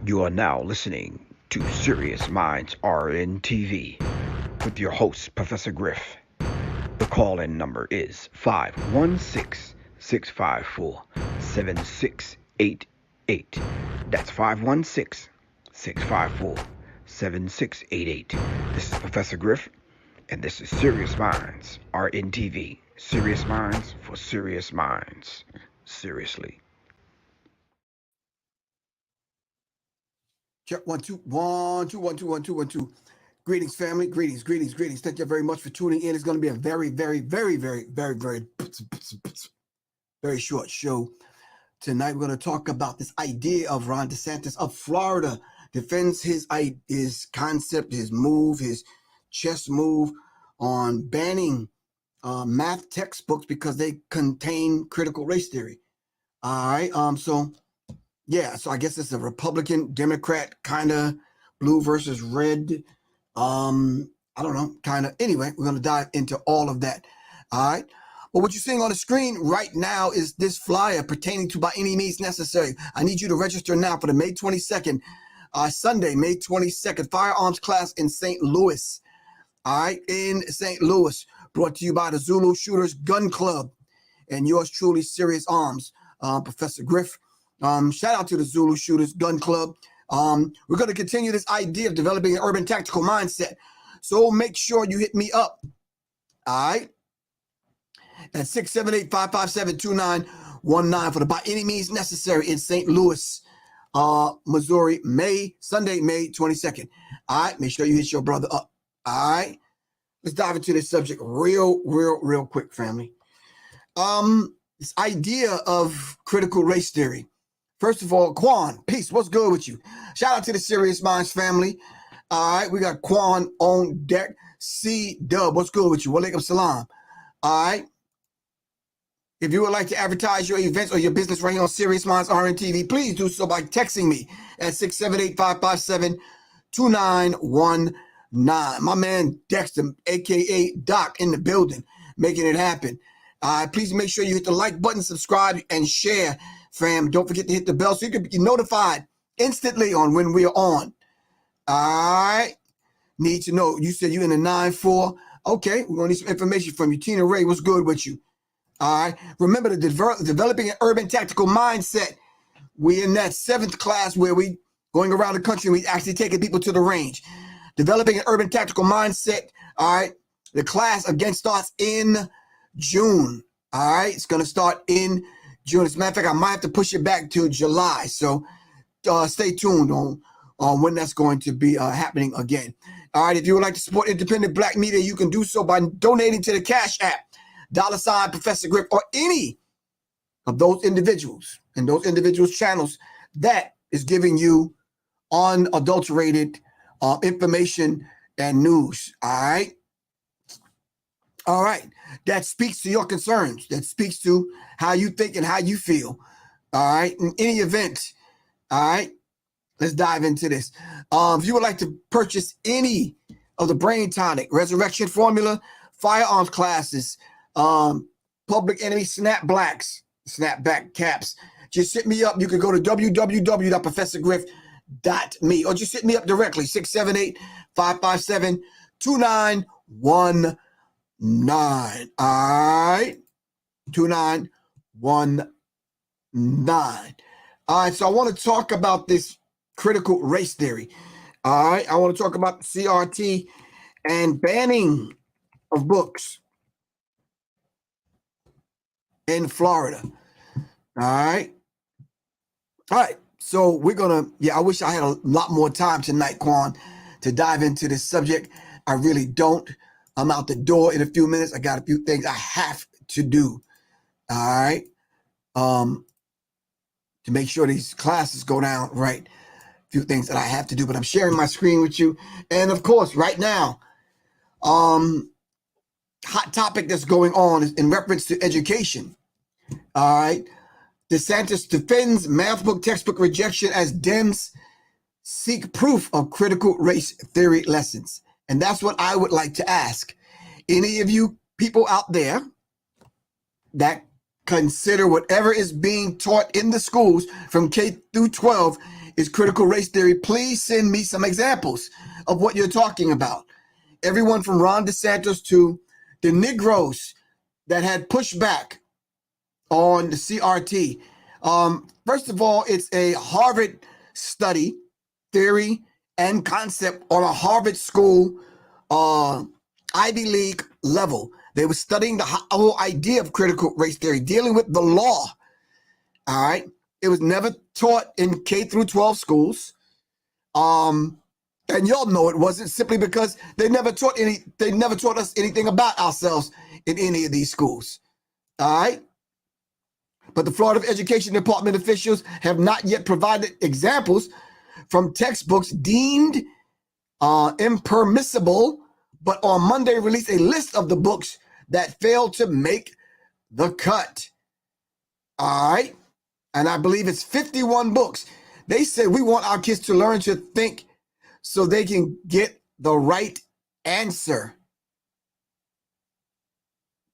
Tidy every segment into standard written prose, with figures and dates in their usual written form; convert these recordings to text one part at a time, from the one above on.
You are now listening to Serious Minds RNTV with your host, Professor Griff. The call-in number is 516-654-7688. That's 516-654-7688. This is Professor Griff, and this is Serious Minds RNTV. Serious Minds for Serious Minds. Seriously. Check 1 2 1 2 1 2 1 2 1 2. Greetings, family. Greetings. Thank you very much for tuning in. It's going to be a very short show tonight. We're going to talk about this idea of Ron DeSantis of Florida defends his concept, his move, his chess move on banning math textbooks because they contain critical race theory. All right. So I guess it's a Republican, Democrat kind of blue versus red. I don't know, kind of. Anyway, we're going to dive into all of that. All right. But what you're seeing on the screen right now is this flyer pertaining to by any means necessary. I need you to register now for the May 22nd, Sunday, May 22nd, firearms class in St. Louis. All right. In St. Louis, brought to you by the Zulu Shooters Gun Club and yours truly, Serious Arms, Professor Griff. Shout out to the Zulu Shooters Gun Club. We're going to continue this idea of developing an urban tactical mindset. So make sure you hit me up. All right. At 678-557-2919 for the by any means necessary in St. Louis, Missouri, Sunday, May 22nd. All right. Make sure you hit your brother up. All right. Let's dive into this subject real quick, family. This idea of critical race theory. First of all, Quan, peace. What's good with you? Shout out to the Serious Minds family. All right, we got Quan on deck. C-Dub, what's good with you? Walaikum salam. All right. If you would like to advertise your events or your business right here on Serious Minds RNTV, please do so by texting me at 678-557-2919. My man Dexter, a.k.a. Doc, in the building, making it happen. Please make sure you hit the like button, subscribe, and share, fam. Don't forget to hit the bell so you can be notified instantly on when we are on. All right. Need to know. You said you in the 9-4. Okay. We're going to need some information from you. Tina Ray, what's good with you? All right. Remember, developing an urban tactical mindset. We're in that 7th class where we going around the country. We actually taking people to the range. Developing an urban tactical mindset. All right. The class again starts in June. All right. It's going to start in June. As a matter of fact, I might have to push it back to July. So stay tuned on when that's going to be happening again. All right. If you would like to support independent black media, you can do so by donating to the Cash App, $ Professor Griff, or any of those individuals and those individuals' channels that is giving you unadulterated information and news. All right. All right. That speaks to your concerns. That speaks to how you think and how you feel. All right. In any event, all right, let's dive into this. If you would like to purchase any of the Brain Tonic, Resurrection Formula, firearms classes, Public Enemy snapback caps, just hit me up. You can go to www.professorgriff.me or just hit me up directly, 678-557-2919. All right. 2919. All right. So I want to talk about this critical race theory. All right. I want to talk about CRT and banning of books in Florida. All right. All right. So we're going to, I wish I had a lot more time tonight, Quan, to dive into this subject. I really don't. I'm out the door in a few minutes. I got a few things I have to do. All right. To make sure these classes go down right. A few things that I have to do, but I'm sharing my screen with you. And of course, right now, hot topic that's going on is in reference to education. All right. DeSantis defends math book textbook rejection as Dems seek proof of critical race theory lessons. And that's what I would like to ask. Any of you people out there that consider whatever is being taught in the schools from K through 12 is critical race theory, please send me some examples of what you're talking about. Everyone from Ron DeSantis to the Negroes that had pushed back on the CRT. First of all, it's a Harvard study, theory, and concept on a Harvard school, Ivy League level. They were studying the whole idea of critical race theory, dealing with the law. All right. It was never taught in K through 12 schools. And y'all know it wasn't, simply because they never taught us anything about ourselves in any of these schools. All right. But the Florida Education Department officials have not yet provided examples from textbooks deemed impermissible, but on Monday released a list of the books that failed to make the cut. All right. And I believe it's 51 books. They said we want our kids to learn to think so they can get the right answer.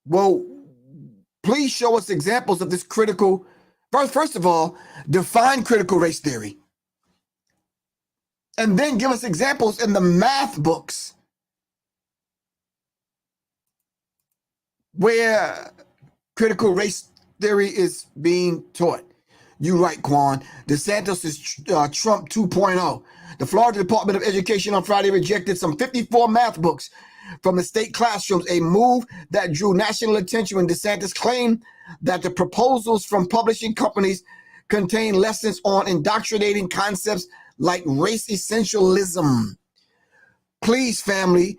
Well, please show us examples of this critical. First of all, define critical race theory. And then give us examples in the math books where critical race theory is being taught. You're right, Quan. DeSantis is Trump 2.0. The Florida Department of Education on Friday rejected some 54 math books from the state classrooms, a move that drew national attention when DeSantis claimed that the proposals from publishing companies contain lessons on indoctrinating concepts like race essentialism. Please, family,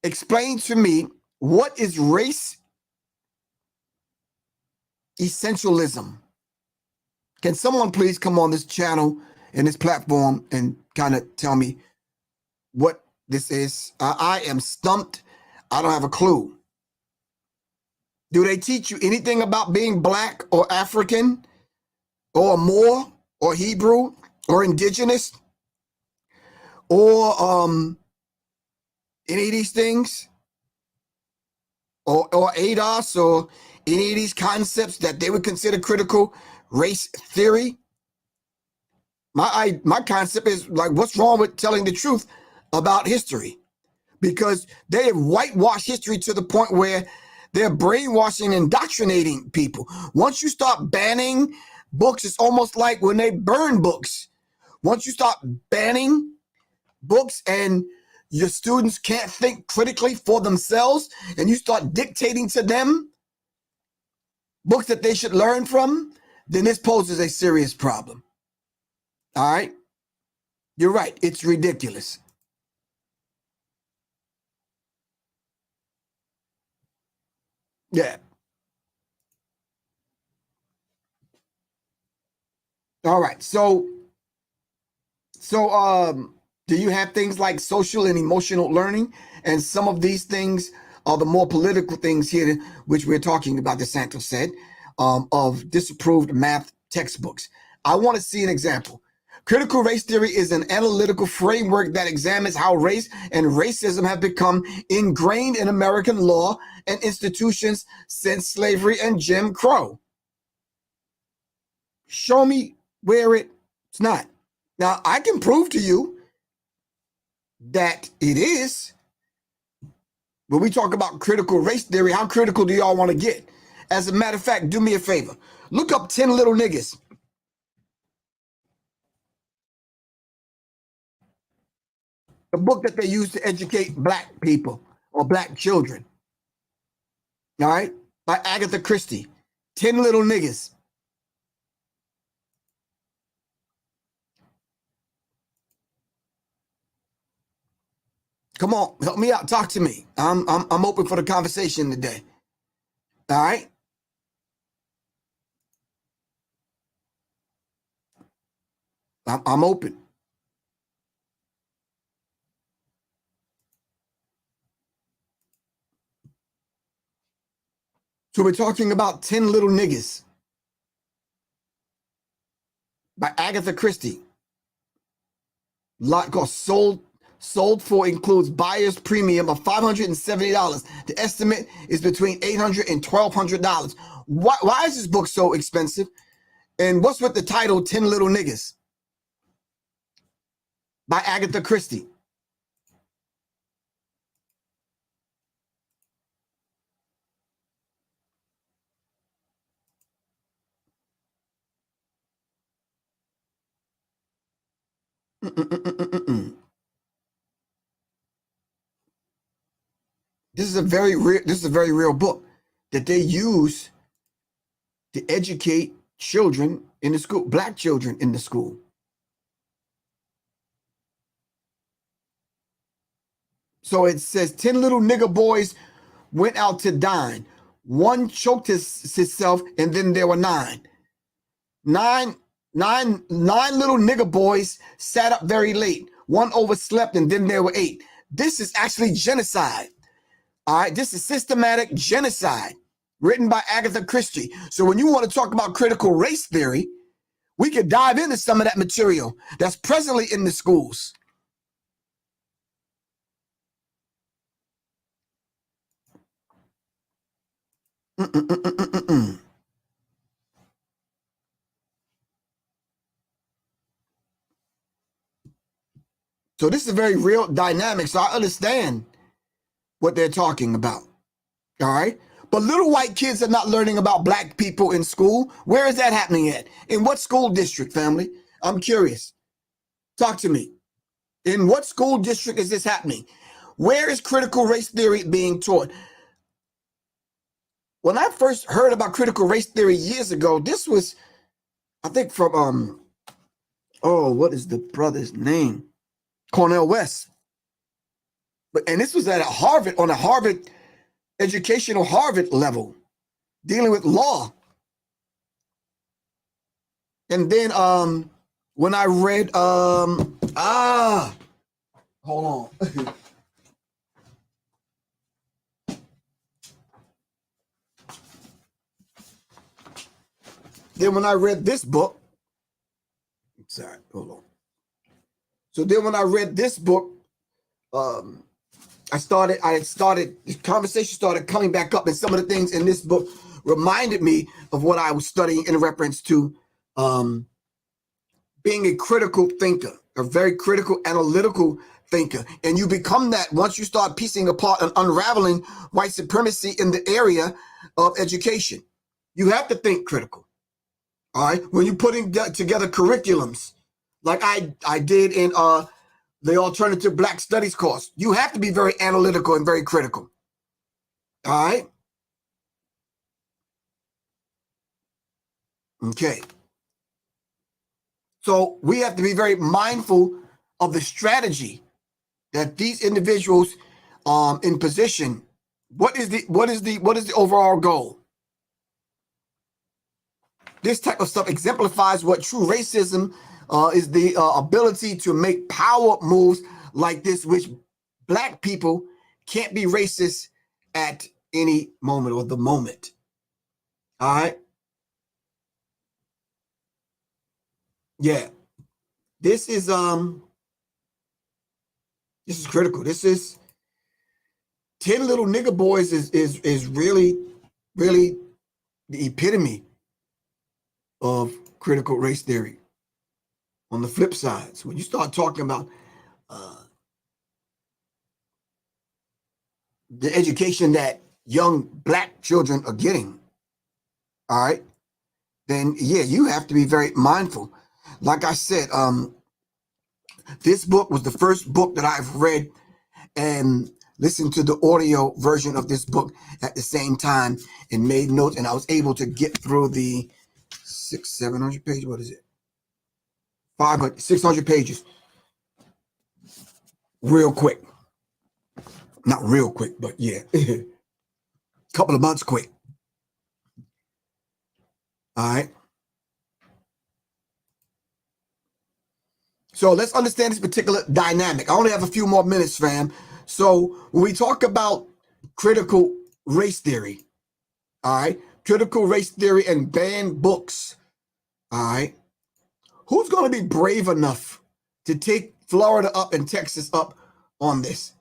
explain to me, what is race essentialism? Can someone please come on this channel and this platform and kind of tell me what this is? I am stumped. I don't have a clue. Do they teach you anything about being black or African or Moor or Hebrew or indigenous or any of these things? Or ADOS or any of these concepts that they would consider critical race theory? My concept is, like, what's wrong with telling the truth about history? Because they have whitewashed history to the point where they're brainwashing and indoctrinating people. Once you start banning books, it's almost like when they burn books. Once you start banning books and your students can't think critically for themselves, and you start dictating to them books that they should learn from, then this poses a serious problem. All right? You're right. It's ridiculous. Yeah. All right. So do you have things like social and emotional learning? And some of these things are the more political things here, which we're talking about, DeSantis said, of disapproved math textbooks. I want to see an example. Critical race theory is an analytical framework that examines how race and racism have become ingrained in American law and institutions since slavery and Jim Crow. Show me where it's not. Now, I can prove to you that it is. When we talk about critical race theory, how critical do y'all want to get? As a matter of fact, do me a favor. Look up 10 Little Niggas. The book that they use to educate black people or black children. All right? By Agatha Christie. 10 Little Niggas. Come on, help me out. Talk to me. I'm open for the conversation today. All right? I'm open. So we're talking about 10 Little Niggas by Agatha Christie. Lot cost sold for includes buyer's premium of $570. The estimate is between $800 and $1,200. Why is this book so expensive? And what's with the title 10 Little Niggas? by Agatha Christie. This is a very real book that they use to educate children in the school, black children in the school. So it says 10 little nigger boys went out to dine. One choked himself, and then there were nine. Nine little nigger boys sat up very late. One overslept, and then there were eight. This is actually genocide. All right, this is systematic genocide written by Agatha Christie. So when you want to talk about critical race theory, we could dive into some of that material that's presently in the schools. So this is a very real dynamic. So I understand what they're talking about. All right. But little white kids are not learning about black people in school. Where is that happening at? In what school district, family? I'm curious. Talk to me. In what school district is this happening? Where is critical race theory being taught? When I first heard about critical race theory years ago, this was, I think, from what is the brother's name? Cornel West. And this was at Harvard, on a Harvard educational Harvard level, dealing with law. And then when I read hold on. Then when I read this book, sorry, hold on. So then when I read this book, the conversation started coming back up, and some of the things in this book reminded me of what I was studying in reference to being a critical thinker, a very critical, analytical thinker. And you become that once you start piecing apart and unraveling white supremacy in the area of education. You have to think critical. All right. When you're putting together curriculums, like I did in the alternative Black Studies course, you have to be very analytical and very critical. All right. Okay. So we have to be very mindful of the strategy that these individuals in position. What is the overall goal? This type of stuff exemplifies what true racism is, the ability to make power moves like this, which black people can't be racist at any moment or the moment. All right. Yeah. This is critical. This is 10 little nigger boys is really, really the epitome of critical race theory. On the flip side, so when you start talking about the education that young black children are getting, all right, then yeah, you have to be very mindful. Like I said, this book was the first book that I've read and listened to the audio version of this book at the same time and made notes, and I was able to get through the 700 pages. What is it? 600 pages real quick. Not real quick, but yeah, a couple of months quick. All right. So let's understand this particular dynamic. I only have a few more minutes, fam. So when we talk about critical race theory, all right, critical race theory and banned books, all right, who's going to be brave enough to take Florida up and Texas up on this?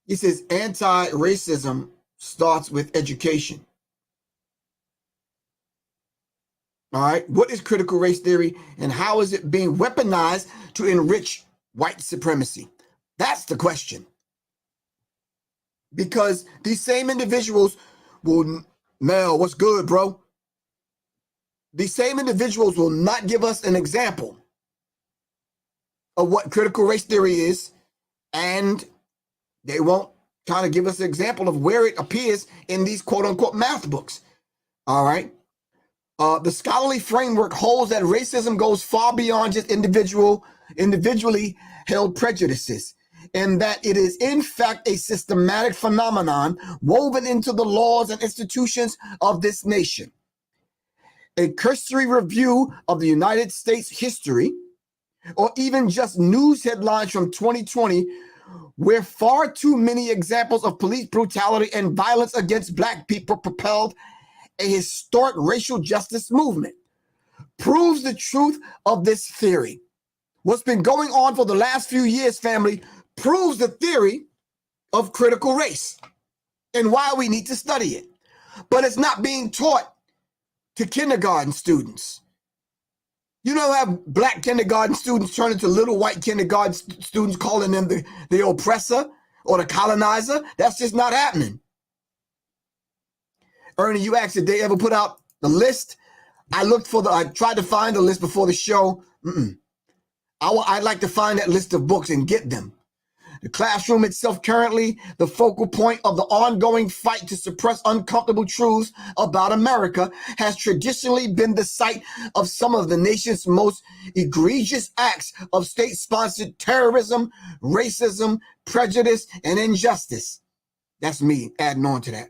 He says anti-racism starts with education. All right. What is critical race theory and how is it being weaponized to enrich white supremacy? That's the question. Because these same individuals will, Mel, what's good, bro? These same individuals will not give us an example of what critical race theory is, and they won't kind of give us an example of where it appears in these quote-unquote math books. All right. The scholarly framework holds that racism goes far beyond just individually held prejudices, and that it is in fact a systematic phenomenon woven into the laws and institutions of this nation. A cursory review of the United States history, or even just news headlines from 2020, where far too many examples of police brutality and violence against Black people propelled a historic racial justice movement, proves the truth of this theory. What's been going on for the last few years, family, proves the theory of critical race and why we need to study it. But it's not being taught to kindergarten students. You don't have Black kindergarten students turn into little white kindergarten students calling them the oppressor or the colonizer. That's just not happening. Ernie, you asked, did they ever put out the list? I tried to find the list before the show. I'd like to find that list of books and get them. The classroom itself, currently the focal point of the ongoing fight to suppress uncomfortable truths about America, has traditionally been the site of some of the nation's most egregious acts of state-sponsored terrorism, racism, prejudice, and injustice. That's me adding on to that.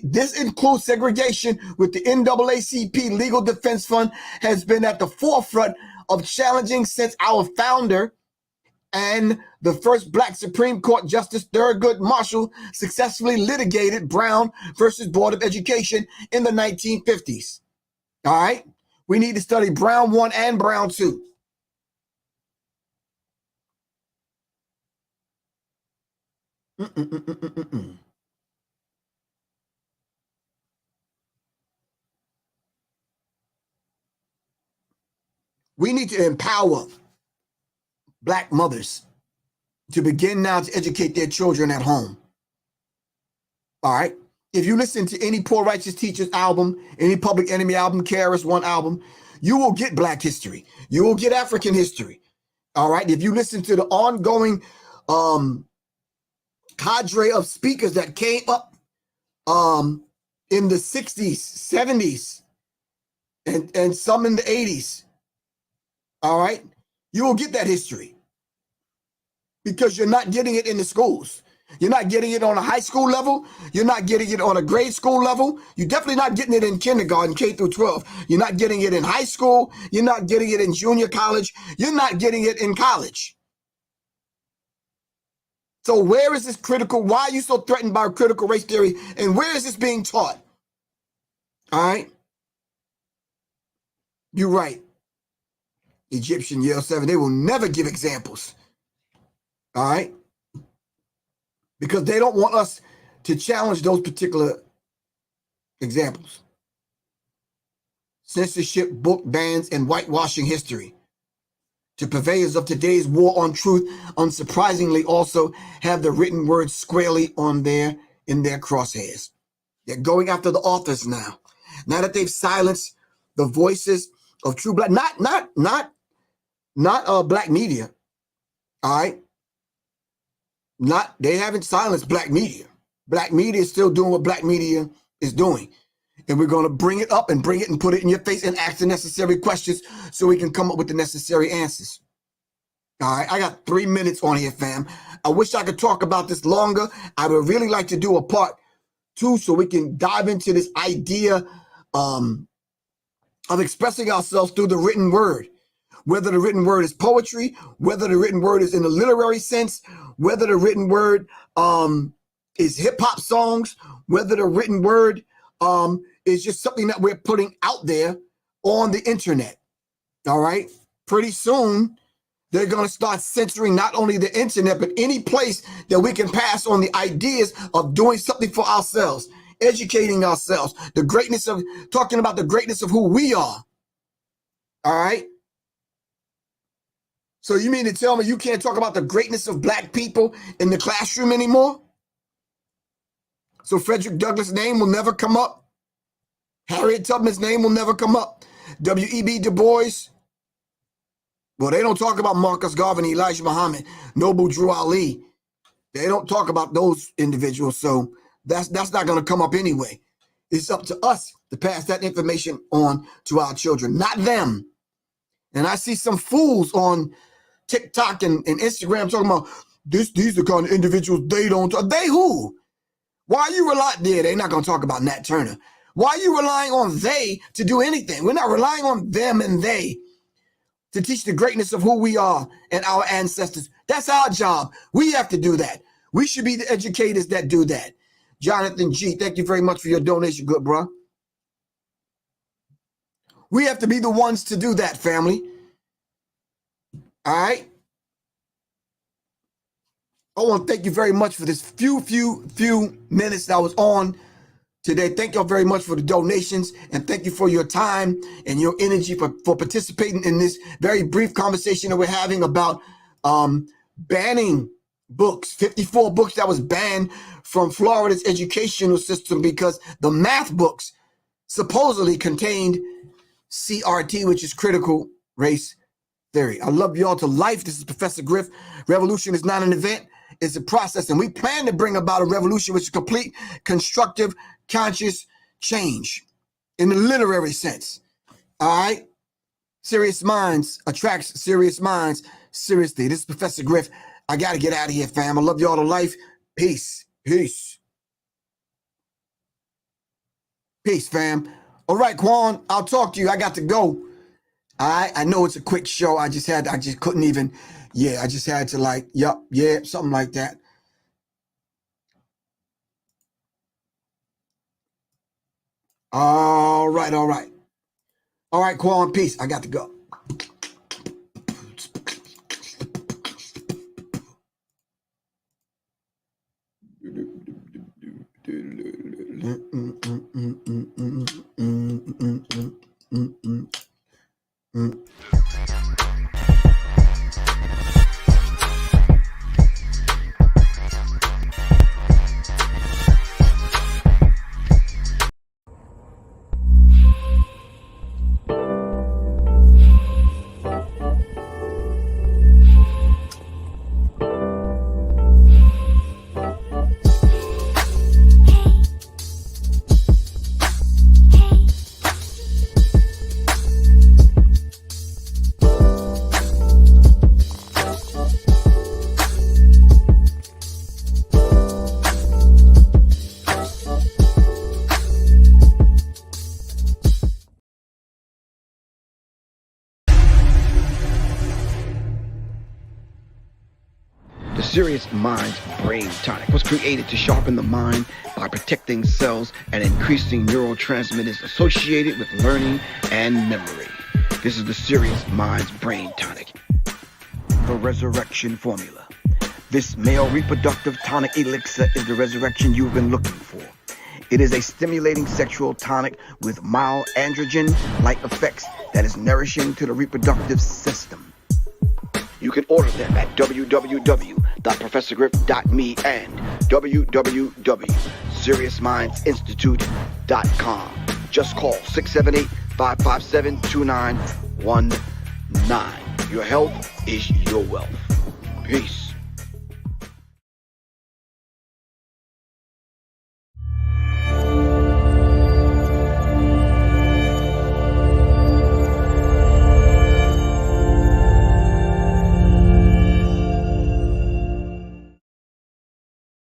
This includes segregation, with the NAACP Legal Defense Fund has been at the forefront of challenging since our founder and the first Black Supreme Court Justice Thurgood Marshall successfully litigated Brown versus Board of Education in the 1950s. All right? We need to study Brown 1 and Brown 2. We need to empower Black mothers to begin now to educate their children at home. All right? If you listen to any Poor Righteous Teachers album, any Public Enemy album, KRS-One album, you will get Black history. You will get African history. All right? If you listen to the ongoing cadre of speakers that came up in the 60s, 70s, and some in the 80s, all right, you will get that history because you're not getting it in the schools. You're not getting it on a high school level. You're not getting it on a grade school level. You're definitely not getting it in kindergarten, K through 12. You're not getting it in high school. You're not getting it in junior college. You're not getting it in college. So where is this critical? Why are you so threatened by critical race theory? And where is this being taught? All right. You're right. Egyptian Yale 7, they will never give examples. All right? Because they don't want us to challenge those particular examples. Censorship, book bans, and whitewashing history. To purveyors of today's war on truth, unsurprisingly, also have the written word squarely in their crosshairs. They're going after the authors now. Now that they've silenced the voices of true Black, not Black media, all right? They haven't silenced Black media. Black media is still doing what Black media is doing. And we're going to bring it up and bring it and put it in your face and ask the necessary questions so we can come up with the necessary answers. All right, I got 3 minutes on here, fam. I wish I could talk about this longer. I would really like to do a part 2 so we can dive into this idea of expressing ourselves through the written word. Whether the written word is poetry, whether the written word is in a literary sense, whether the written word is hip-hop songs, whether the written word is just something that we're putting out there on the internet. All right? Pretty soon, they're going to start censoring not only the internet, but any place that we can pass on the ideas of doing something for ourselves. educating ourselves, talking about the greatness of who we are. All right? So you mean to tell me you can't talk about the greatness of black people in the classroom anymore? So Frederick Douglass' name will never come up. Harriet Tubman's name will never come up. W.E.B. Du Bois. Well, they don't talk about Marcus Garvey, Elijah Muhammad, Noble Drew Ali. They don't talk about those individuals, so that's not going to come up anyway. It's up to us to pass that information on to our children, not them. And I see some fools on TikTok and Instagram talking about these are the kind of individuals they don't talk. They who? Why are you relying? Yeah, they're not going to talk about Nat Turner. Why are you relying on they to do anything? We're not relying on them and they to teach the greatness of who we are and our ancestors. That's our job. We have to do that. We should be the educators that do that. Jonathan G., thank you very much for your donation, good bro. We have to be the ones to do that, family. All right? I want to thank you very much for this few minutes that I was on today. Thank y'all very much for the donations, and thank you for your time and your energy for participating in this very brief conversation that we're having about banning books. 54 books that was banned from Florida's educational system because the math books supposedly contained CRT, which is critical race theory. I love y'all to life. This is Professor Griff. Revolution is not an event. It's a process, and we plan to bring about a revolution which is complete, constructive, conscious change in the literary sense. All right? Serious minds attracts serious minds. Seriously, this is Professor Griff. I got to get out of here, fam. I love y'all to life. Peace. Peace. Peace, fam. All right, Quan, I'll talk to you. I got to go. I know it's a quick show. I just couldn't even, I just had to something like that. All right. All right, Quan, peace. I got to go. Serious Minds Brain Tonic was created to sharpen the mind by protecting cells and increasing neurotransmitters associated with learning and memory. This is the Serious Minds Brain Tonic. The Resurrection Formula. This male reproductive tonic elixir is the resurrection you've been looking for. It is a stimulating sexual tonic with mild androgen-like effects that is nourishing to the reproductive system. You can order them at www.professorgriff.me and www.seriousmindsinstitute.com. Just call 678-557-2919. Your health is your wealth. Peace.